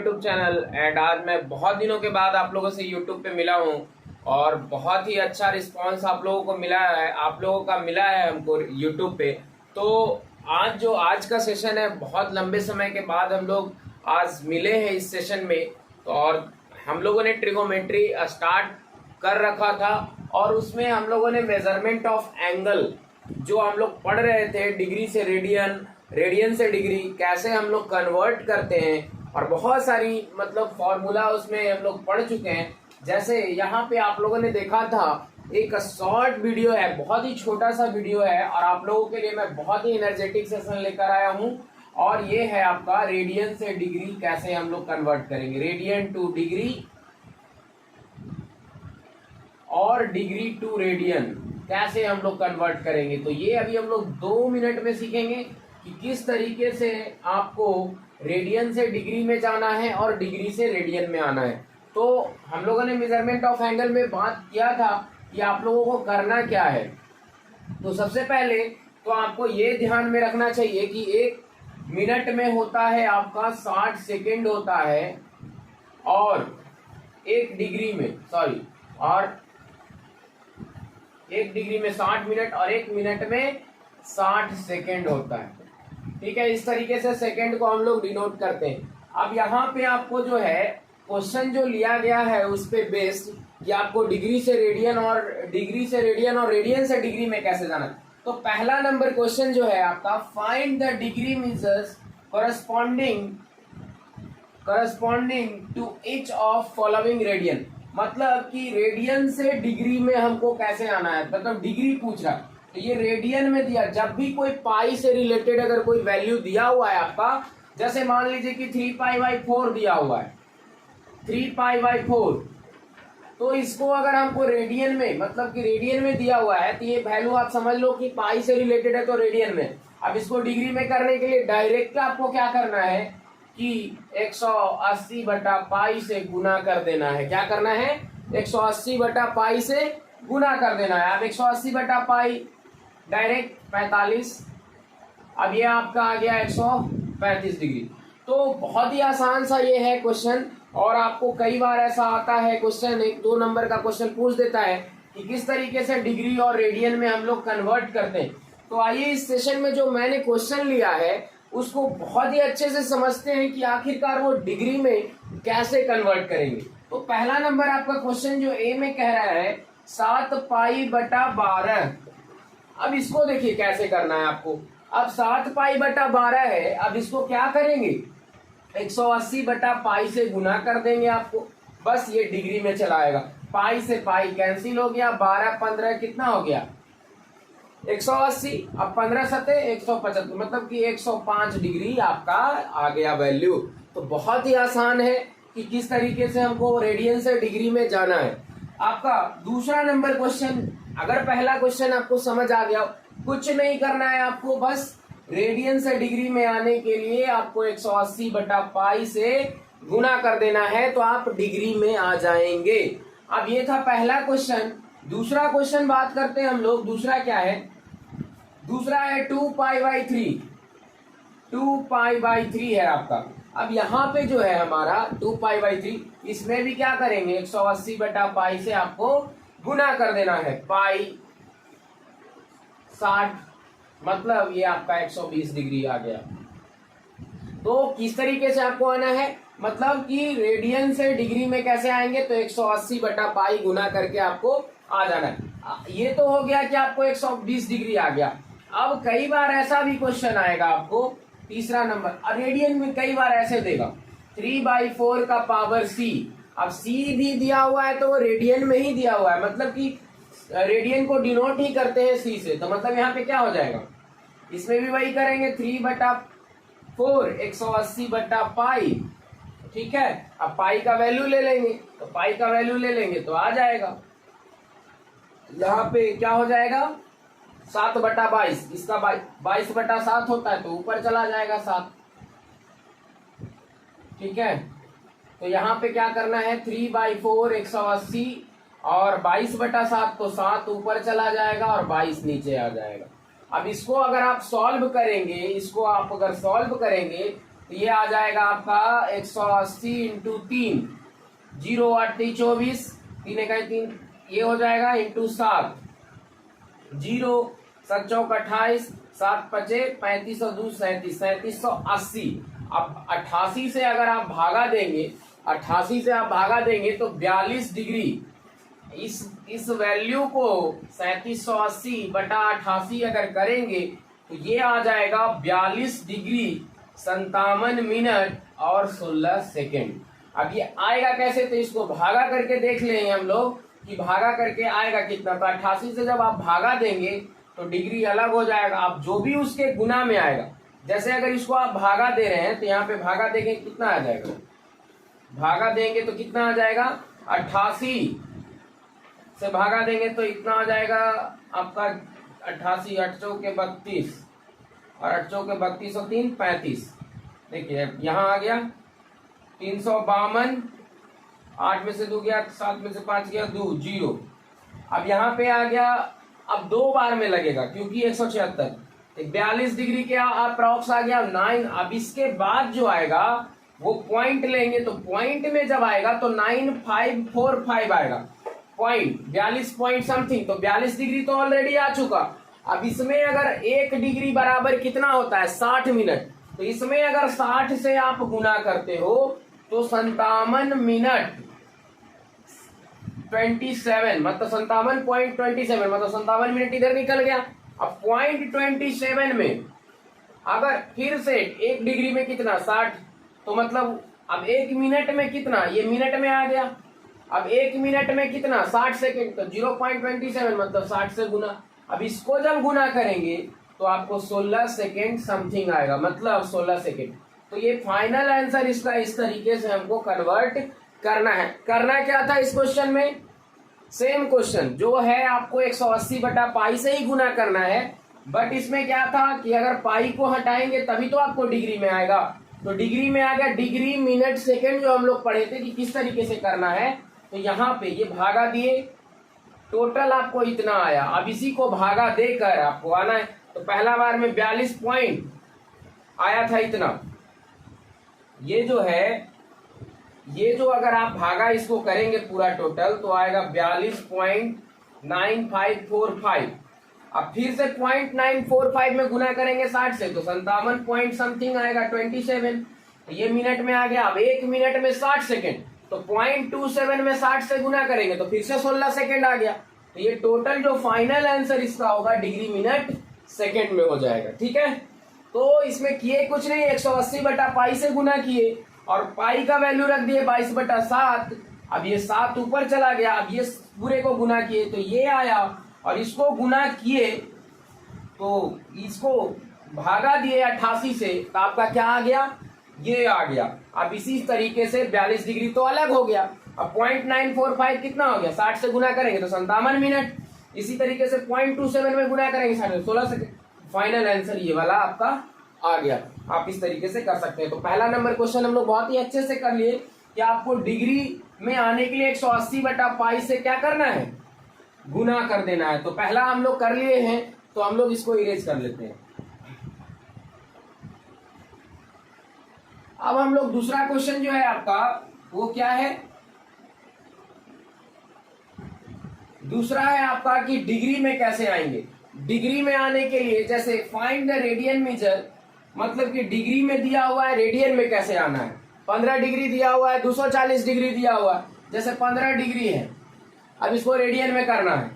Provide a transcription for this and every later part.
YouTube channel. And आज मैं बहुत दिनों के बाद आप लोगों से यूट्यूब पे मिला हूँ और बहुत ही अच्छा रिस्पांस आप लोगों को मिला है, आप लोगों का मिला है हमको यूट्यूब पे। तो आज का सेशन है, बहुत लंबे समय के बाद हम लोग आज मिले हैं इस सेशन में। तो और हम लोगों ने ट्रिगोमेट्री स्टार्ट कर रखा था और उसमें हम लोगों ने मेजरमेंट ऑफ एंगल जो हम लोग पढ़ रहे थे, डिग्री से रेडियन, रेडियन से डिग्री कैसे हम लोग कन्वर्ट करते हैं, और बहुत सारी मतलब फॉर्मूला उसमें हम लोग पढ़ चुके हैं। जैसे यहाँ पे आप लोगों ने देखा था एक शॉर्ट वीडियो है, बहुत ही छोटा सा वीडियो है और आप लोगों के लिए मैं बहुत ही एनर्जेटिक सेशन लेकर आया हूँ। और ये है आपका रेडियन से डिग्री कैसे हम लोग कन्वर्ट करेंगे, रेडियन टू डिग्री और डिग्री टू रेडियन कैसे हम लोग कन्वर्ट करेंगे। तो ये अभी हम लोग 2 मिनट में सीखेंगे कि किस तरीके से आपको रेडियन से डिग्री में जाना है और डिग्री से रेडियन में आना है। तो हम लोगों ने मेजरमेंट ऑफ एंगल में बात किया था कि आप लोगों को करना क्या है। तो सबसे पहले तो आपको ये ध्यान में रखना चाहिए कि 1 मिनट में होता है आपका 60 सेकेंड होता है, और 1 डिग्री में और 1 डिग्री में 60 मिनट और 1 मिनट में 60 सेकेंड होता है। ठीक है, इस तरीके से सेकेंड को हम लोग डिनोट करते हैं। अब यहाँ पे आपको जो है क्वेश्चन जो लिया गया है उस पे बेस्ड कि आपको डिग्री से रेडियन और रेडियन से डिग्री में कैसे जाना है। तो पहला नंबर क्वेश्चन जो है आपका, find the degree measures corresponding to each of following radian. मतलब कि रेडियन से डिग्री में हमको कैसे आना है, मतलब डिग्री पूछ रहा है। तो ये रेडियन में दिया, जब भी कोई पाई से रिलेटेड अगर कोई वैल्यू दिया हुआ है आपका, जैसे मान लीजिए कि 3π/4 दिया हुआ है, 3π/4, तो इसको अगर हमको रेडियन में, मतलब कि रेडियन में दिया हुआ है, तो ये वैल्यू आप समझ लो कि पाई से रिलेटेड है तो रेडियन में। अब इसको डिग्री में करने के लिए डायरेक्ट आपको क्या करना है कि 180/पाई से गुना कर देना है। क्या करना है? 180/पाई से गुना कर देना है। अब 180/पाई डायरेक्ट 45, अब ये आपका आ गया 135 डिग्री। तो बहुत ही आसान सा ये है क्वेश्चन, और आपको कई बार ऐसा आता है क्वेश्चन, 1-2 नंबर का क्वेश्चन पूछ देता है कि किस तरीके से डिग्री और रेडियन में हम लोग कन्वर्ट करते हैं। तो आइए इस सेशन में जो मैंने क्वेश्चन लिया है उसको बहुत ही अच्छे से समझते हैं कि आखिरकार वो डिग्री में कैसे कन्वर्ट करेंगे। तो पहला नंबर आपका क्वेश्चन जो ए में कह रहा है 7π/12। अब इसको देखिए कैसे करना है आपको। अब 7π/12 है, अब इसको क्या करेंगे, 180/पाई से गुना कर देंगे आपको, बस ये डिग्री में चला आएगा। पाई से पाई कैंसिल हो गया, 12-15 कितना हो गया, 180। अब 15×7 175, मतलब कि 105 डिग्री आपका आ गया वैल्यू। तो बहुत ही आसान है कि किस तरीके से हमको रेडियन से डिग्री में जाना है। आपका दूसरा नंबर क्वेश्चन, अगर पहला क्वेश्चन आपको समझ आ गया, कुछ नहीं करना है आपको, बस रेडियन से डिग्री में आने के लिए आपको 180/पाई से गुना कर देना है, तो आप डिग्री में आ जाएंगे। अब ये था पहला क्वेश्चन। दूसरा क्वेश्चन बात करते हैं हम लोग। दूसरा क्या है? दूसरा है 2π/3। 2π/3 है आपका। अब यहाँ पे जो है हमारा 2π/3, इसमें भी क्या करेंगे, 180/पाई से आपको गुना कर देना है, पाई 60, मतलब ये आपका 120 डिग्री आ गया। तो किस तरीके से आपको आना है, मतलब कि रेडियन से डिग्री में कैसे आएंगे, तो 180/पाई गुना करके आपको आ जाना है। ये तो हो गया कि आपको 120 डिग्री आ गया। अब कई बार ऐसा भी क्वेश्चन आएगा आपको, तीसरा नंबर रेडियन में कई बार ऐसे देगा 3/4 का पावर c। अब c भी दिया हुआ है तो वो रेडियन में ही दिया हुआ है, मतलब कि रेडियन को डिनोट ही करते हैं c से। तो मतलब यहाँ पे क्या हो जाएगा, इसमें भी वही करेंगे, 3/4 180/पाई। ठीक है, अब पाई का वैल्यू ले लेंगे, तो पाई का वैल्यू ले लेंगे तो आ जाएगा, यहाँ पे क्या हो जाएगा, 7/22। इसका 22/7 होता है तो ऊपर चला जाएगा 7। ठीक है, तो यहाँ पे क्या करना है, 3/4 180 और 22/7, तो 7 ऊपर चला जाएगा और 22 नीचे आ जाएगा। अब इसको अगर आप सॉल्व करेंगे, इसको आप अगर सॉल्व करेंगे तो ये आ जाएगा आपका 180 इंटू 3, 0 8 24, 3 1 3, ये हो जाएगा इंटू 7, 0 7 चौक 28, 7 पचे 35 और 2 37, 3780। अब 88 से अगर आप भागा देंगे, 88 से आप भागा देंगे तो 42 डिग्री, इस वैल्यू को 3780 बटा 88 अगर करेंगे तो ये आ जाएगा 42 डिग्री 57 मिनट और 16 सेकेंड। अब ये आएगा कैसे, तो इसको भागा करके देख लेंगे हम लोग कि भागा करके आएगा कितना। तो 88 से जब आप भागा देंगे तो डिग्री अलग हो जाएगा, आप जो भी उसके गुना में आएगा। जैसे अगर इसको आप भागा दे रहे हैं तो यहाँ पे भागा देंगे कितना आ जाएगा, भागा देंगे तो कितना आ जाएगा, 88 से भागा देंगे तो इतना आ जाएगा आपका 88, 8 चौके 32 और 8 चौके 32 और 3 35। देखिए यहाँ आ गया 352, 8 में से 2 गया, 7 में से 5 गया, 2 0। अब यहाँ पे आ गया, अब 2 बार में लगेगा क्योंकि 176, 42 डिग्री के अप्रॉक्स आ गया 9। अब इसके बाद जो आएगा वो पॉइंट लेंगे, तो पॉइंट में जब आएगा तो 9545 आएगा, पॉइंट 42 पॉइंट समथिंग, तो 42 डिग्री तो ऑलरेडी आ चुका। अब इसमें अगर 1 डिग्री बराबर कितना होता है, 60 मिनट, तो इसमें अगर 60 से आप गुना करते हो तो 57 मिनट 27, मतलब 57.27, मतलब 57 मिनट इधर निकल गया। अब पॉइंट 27 में अगर फिर से 1 डिग्री में कितना 60, तो मतलब अब 1 मिनट में कितना, ये मिनट में आ गया। अब 1 मिनट में कितना 60 सेकेंड, तो 0.27 मतलब 60 से गुना। अब इसको जब गुना करेंगे तो आपको 16 सेकेंड समथिंग आएगा, मतलब 16 सेकेंड। तो ये फाइनल आंसर इसका इस तरीके से हमको कन्वर्ट करना है। करना क्या था इस क्वेश्चन में, सेम क्वेश्चन जो है आपको 180 बटा पाई से ही गुना करना है, बट इसमें क्या था कि अगर पाई को हटाएंगे तभी तो आपको डिग्री में आएगा। तो डिग्री में आ गया, डिग्री मिनट सेकेंड जो हम लोग पढ़े थे कि किस तरीके से करना है, तो यहाँ पे ये भागा दिए, टोटल आपको इतना आया। अब इसी को भागा देकर आपको आना है, तो पहला बार में 42 पॉइंट आया था इतना, ये जो है, ये जो अगर आप भागा इसको करेंगे पूरा टोटल तो आएगा 42.9545। अब फिर से 0.945 में गुना करेंगे 60 से तो 57 पॉइंट समथिंग आएगा 27, तो ये मिनट में आ गया। अब 1 मिनट में 60 सेकेंड, तो 0.27 में 60 से गुना करेंगे तो फिर से 16 सेकेंड आ गया। तो ये टोटल जो फाइनल आंसर इसका होगा डिग्री मिनट सेकेंड में हो जाएगा। ठीक है, तो इसमें किए कुछ नहीं, 180 बटा पाई से गुना किए और पाई का वैल्यू रख दिए 22 बटा 7। अब ये 7 ऊपर चला गया, अब ये पूरे को गुना किए तो ये आया, और इसको गुना किए तो इसको भागा दिए 88 से, तो आपका क्या आ गया, ये आ गया। अब इसी तरीके से 42 डिग्री तो अलग हो गया। अब 0.945 कितना हो गया, 60 से गुना करेंगे तो 57 मिनट, इसी तरीके से 0.27 में गुना करेंगे 16 सेकेंड। फाइनल आंसर ये वाला आपका आ गया। आप इस तरीके से कर सकते हैं। तो पहला नंबर क्वेश्चन हम लोग बहुत ही अच्छे से कर लिए कि आपको डिग्री में आने के लिए 180 बटा पाई से क्या करना है, गुना कर देना है। तो पहला हम लोग कर लिए हैं, तो हम लोग इसको इरेज कर लेते हैं। अब हम लोग दूसरा क्वेश्चन जो है आपका वो क्या है, दूसरा है आपका कि डिग्री में कैसे आएंगे। डिग्री में आने के लिए जैसे फाइंड द रेडियन मेजर, मतलब कि डिग्री में दिया हुआ है, रेडियन में कैसे आना है। 15 डिग्री दिया हुआ है, 240 डिग्री दिया हुआ है, जैसे 15 डिग्री है, अब इसको रेडियन में करना है।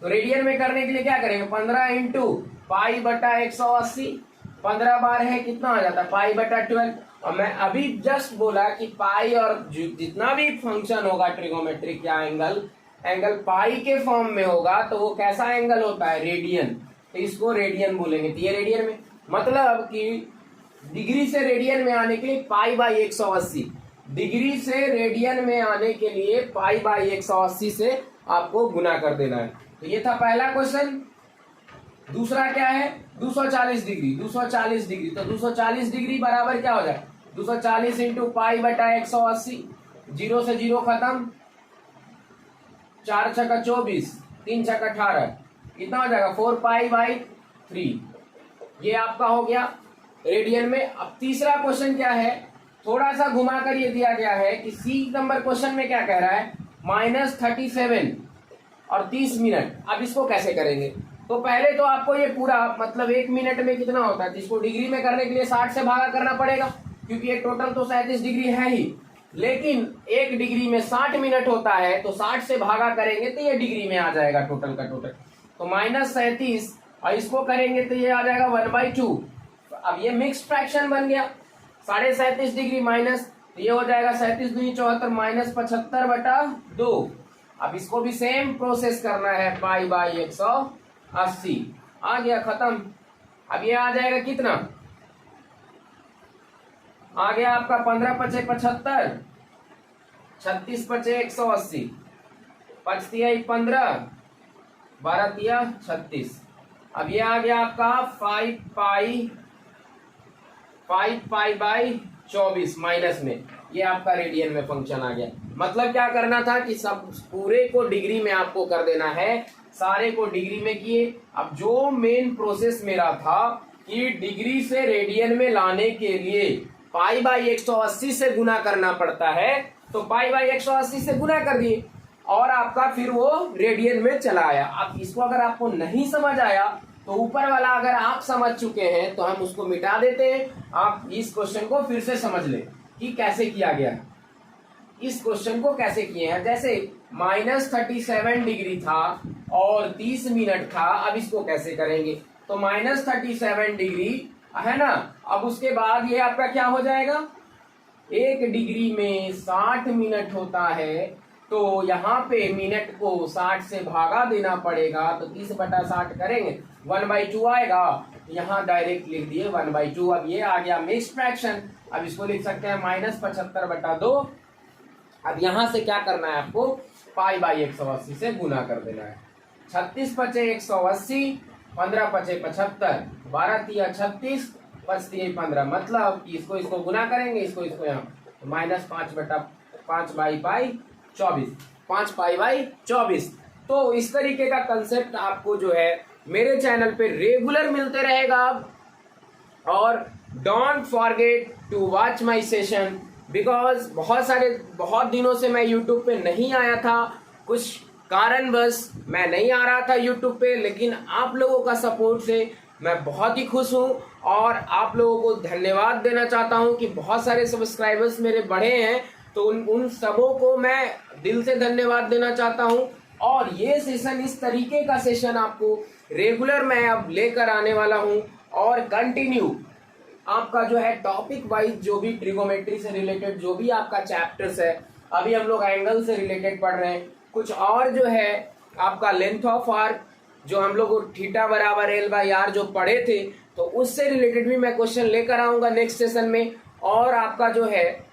तो रेडियन में करने के लिए क्या करेंगे, 15 इंटू पाई बटा 180, 15 बार है कितना आ जाता है, पाई बटा 12। और मैं अभी जस्ट बोला कि पाई और जितना भी फंक्शन होगा ट्रिगोमेट्रिक या एंगल पाई के फॉर्म में होगा तो वो कैसा एंगल होता है, रेडियन। तो इसको रेडियन बोलेंगे। तो ये रेडियन में मतलब कि डिग्री से रेडियन में आने के लिए पाई बाई 180, डिग्री से रेडियन में आने के लिए पाई बाई 180 से आपको गुना कर देना है। तो ये था पहला क्वेश्चन। दूसरा क्या है, 240 डिग्री। 240 डिग्री, तो 240 डिग्री बराबर क्या हो जाए, 240 इंटू पाई बटा 180, 0 से 0 खत्म, 4 छक्का 24, 3 छक्का 18, कितना हो जाएगा 4 पाई बाई 3। ये आपका हो गया। रेडियन में। अब तीसरा क्वेश्चन क्या है, थोड़ा सा घुमा कर ये दिया गया है कि सी नंबर क्वेश्चन में क्या कह रहा है, -37 और 30 मिनट। अब इसको कैसे करेंगे, तो पहले तो आपको ये पूरा मतलब 1 मिनट में कितना होता है, जिसको डिग्री में करने के लिए 60 से भागा करना पड़ेगा, क्योंकि ये टोटल तो 37 डिग्री है ही, लेकिन 1 डिग्री में 60 मिनट होता है, तो 60 से भागा करेंगे तो ये डिग्री में आ जाएगा टोटल का टोटल। तो -37 और इसको करेंगे तो ये आ जाएगा 1/2। अब ये मिक्स फ्रैक्शन बन गया, 37.5 डिग्री माइनस, तो ये हो जाएगा 37 दूनी 74 -75/2। अब इसको भी सेम प्रोसेस करना है, π/180 आ गया, खत्म। अब ये आ जाएगा कितना, आ गया आपका 15×5 = 75, 36×5 = 180, 5×3 = 15, 12×3 = 36। अब ये आ गया आपका 5π/24 माइनस में, ये आपका रेडियन में फंक्शन आ गया। मतलब क्या करना था कि सब पूरे को डिग्री में आपको कर देना है, सारे को डिग्री में किए। अब जो मेन प्रोसेस मेरा था कि डिग्री से रेडियन में लाने के लिए π/180 से गुना करना पड़ता है, तो π/180 से गुना कर दिए और आपका फिर वो रेडियन में चला आया। अब इसको अगर आपको नहीं समझ आया तो ऊपर वाला अगर आप समझ चुके हैं तो हम उसको मिटा देते हैं, आप इस क्वेश्चन को फिर से समझ लें कि कैसे किया गया। इस क्वेश्चन को कैसे किए हैं, जैसे -37 डिग्री था और 30 मिनट था, अब इसको कैसे करेंगे, तो -37 डिग्री है ना, अब उसके बाद ये आपका क्या हो जाएगा, 1 डिग्री में 60 मिनट होता है, तो यहाँ पे मिनट को 60 से भागा देना पड़ेगा, तो 30/60 करेंगे 1/2 आएगा, यहाँ डायरेक्ट लिख दिए 1/2। अब ये आ गया मिक्स फ्रैक्शन, अब इसको लिख सकते हैं -75/2। अब यहाँ से क्या करना है आपको, π/180 से गुना कर देना है। 36×5 = 180, 15×5 = 75, 12×3 = 36, 5×3 = 15। मतलब इसको गुना करेंगे, इसको यहाँ -5/24 तो इस तरीके का कंसेप्ट आपको जो है मेरे चैनल पे रेगुलर मिलते रहेगा। और don't forget to watch my session, because बहुत दिनों से मैं यूट्यूब पे नहीं आया था, कुछ कारणवश मैं नहीं आ रहा था यूट्यूब पे, लेकिन आप लोगों का सपोर्ट से मैं बहुत ही खुश हूँ और आप लोगों को धन्यवाद देना चाहता हूँ कि बहुत सारे सब्सक्राइबर्स मेरे बढ़े हैं, तो उन सबों को मैं दिल से धन्यवाद देना चाहता हूँ। और ये सेशन, इस तरीके का सेशन आपको रेगुलर मैं अब लेकर आने वाला हूँ और कंटिन्यू आपका जो है टॉपिक वाइज जो भी ट्रिगोमेट्री से रिलेटेड जो भी आपका चैप्टर्स है, अभी हम लोग एंगल से रिलेटेड पढ़ रहे हैं, कुछ और जो है आपका लेंथ ऑफ आर्क जो हम लोग θ = L/R जो पढ़े थे, तो उससे रिलेटेड भी मैं क्वेश्चन लेकर आऊंगा नेक्स्ट सेशन में। और आपका जो है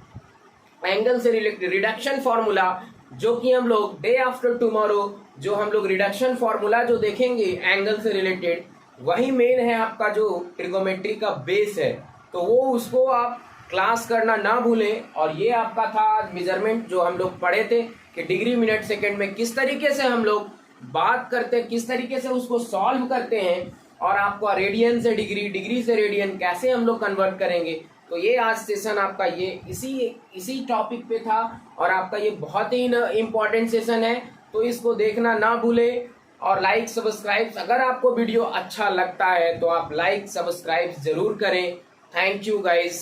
एंगल से रिलेटेड रिडक्शन फॉर्मूला, जो कि हम लोग डे आफ्टर टुमारो जो हम लोग रिडक्शन फॉर्मूला जो देखेंगे एंगल से रिलेटेड, वही मेन है आपका जो ट्रिगोमेट्री का बेस है, तो वो उसको आप क्लास करना ना भूलें। और ये आपका था मेजरमेंट जो हम लोग पढ़े थे कि डिग्री मिनट सेकंड में किस तरीके से हम लोग बात करते हैं, किस तरीके से उसको सॉल्व करते हैं, और आपको रेडियन से डिग्री, डिग्री से रेडियन कैसे हम लोग कन्वर्ट करेंगे। तो ये आज सेशन आपका ये इसी टॉपिक पे था और आपका ये बहुत ही इम्पोर्टेंट सेशन है, तो इसको देखना ना भूलें। और लाइक सब्सक्राइब, अगर आपको वीडियो अच्छा लगता है तो आप लाइक सब्सक्राइब जरूर करें। Thank you guys.